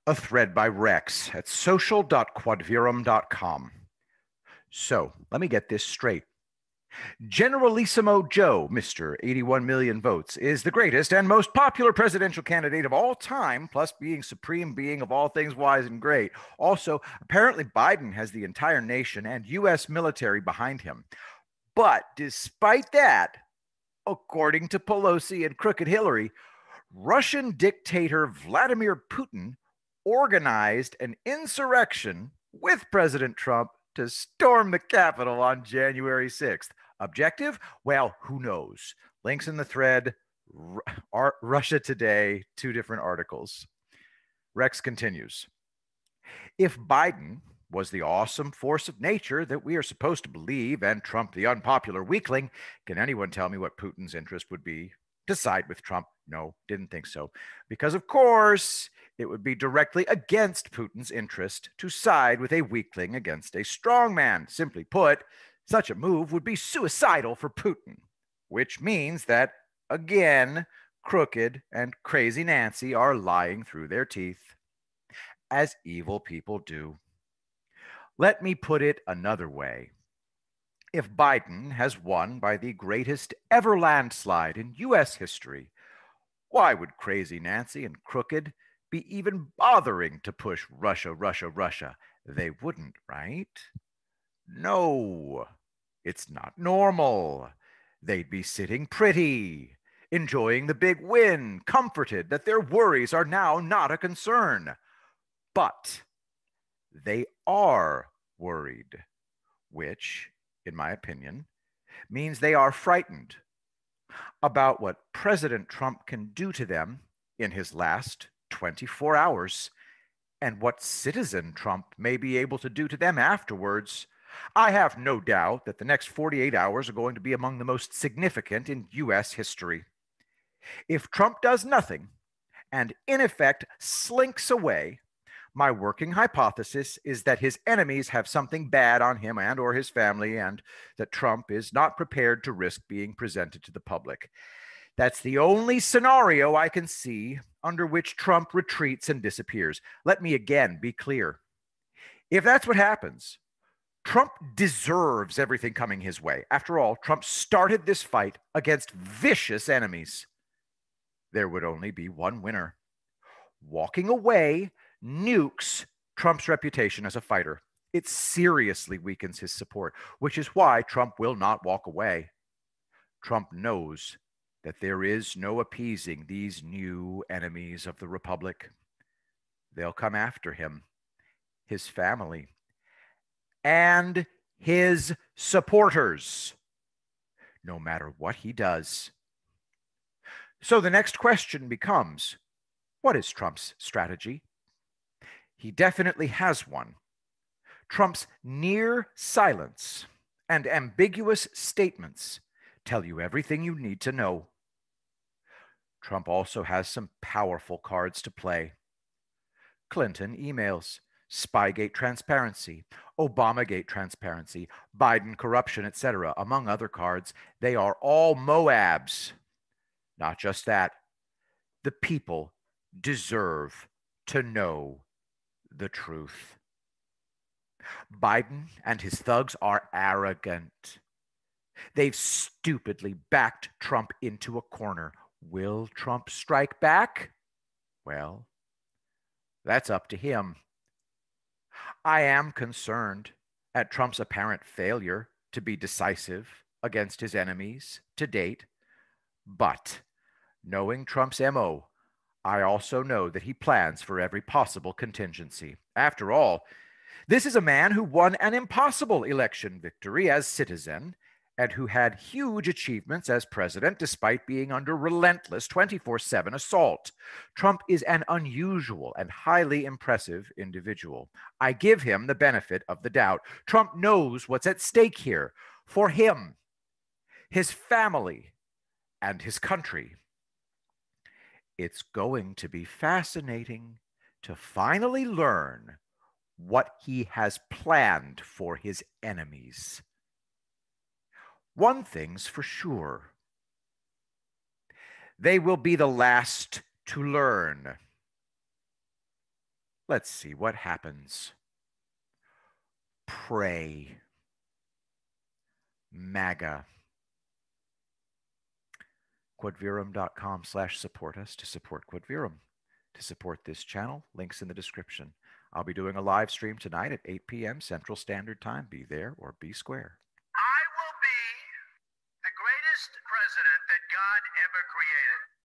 A thread by Rex at social.quodverum.com. So, let me get this straight. Generalissimo Joe, Mr. 81 million votes, is the greatest and most popular presidential candidate of all time, plus being supreme being of all things wise and great. Also, apparently Biden has the entire nation and U.S. military behind him. But despite that, according to Pelosi and Crooked Hillary, Russian dictator Vladimir Putin organized an insurrection with President Trump to storm the Capitol on January 6th. Objective? Well, who knows? Links in the thread. Russia Today, 2 different articles. Rex continues. If Biden was the awesome force of nature that we are supposed to believe and Trump the unpopular weakling, can anyone tell me what Putin's interest would be to side with Trump? No, didn't think so. Because, of course, it would be directly against Putin's interest to side with a weakling against a strong man. Simply put, such a move would be suicidal for Putin, which means that, again, Crooked and Crazy Nancy are lying through their teeth, as evil people do. Let me put it another way. If Biden has won by the greatest ever landslide in U.S. history, why would Crazy Nancy and Crooked be even bothering to push Russia, Russia, Russia? They wouldn't, right? No, it's not normal. They'd be sitting pretty, enjoying the big win, comforted that their worries are now not a concern. But they are worried, which, in my opinion, means they are frightened about what President Trump can do to them in his last 24 hours and what citizen Trump may be able to do to them afterwards. I have no doubt that the next 48 hours are going to be among the most significant in U.S. history. If Trump does nothing and, in effect, slinks away, my working hypothesis is that his enemies have something bad on him and or his family, and that Trump is not prepared to risk being presented to the public. That's the only scenario I can see under which Trump retreats and disappears. Let me again be clear. If that's what happens, Trump deserves everything coming his way. After all, Trump started this fight against vicious enemies. There would only be one winner. Walking away nukes Trump's reputation as a fighter. It seriously weakens his support, which is why Trump will not walk away. Trump knows that there is no appeasing these new enemies of the Republic. They'll come after him, his family, and his supporters, no matter what he does. So the next question becomes, what is Trump's strategy? He definitely has one. Trump's near silence and ambiguous statements tell you everything you need to know. Trump also has some powerful cards to play. Clinton emails, Spygate transparency, Obamagate transparency, Biden corruption, etc., among other cards. They are all Moabs. Not just that. The people deserve to know the truth. Biden and his thugs are arrogant. They've stupidly backed Trump into a corner. Will Trump strike back? Well, that's up to him. I am concerned at Trump's apparent failure to be decisive against his enemies to date, but knowing Trump's MO, I also know that he plans for every possible contingency. After all, this is a man who won an impossible election victory as citizen and who had huge achievements as president despite being under relentless 24/7 assault. Trump is an unusual and highly impressive individual. I give him the benefit of the doubt. Trump knows what's at stake here for him, his family, and his country. It's going to be fascinating to finally learn what he has planned for his enemies. One thing's for sure. They will be the last to learn. Let's see what happens. Pray. MAGA. Quodverum.com/support us to support Quodverum. To support this channel, links in the description. I'll be doing a live stream tonight at 8 p.m. Central Standard Time. Be there or be square.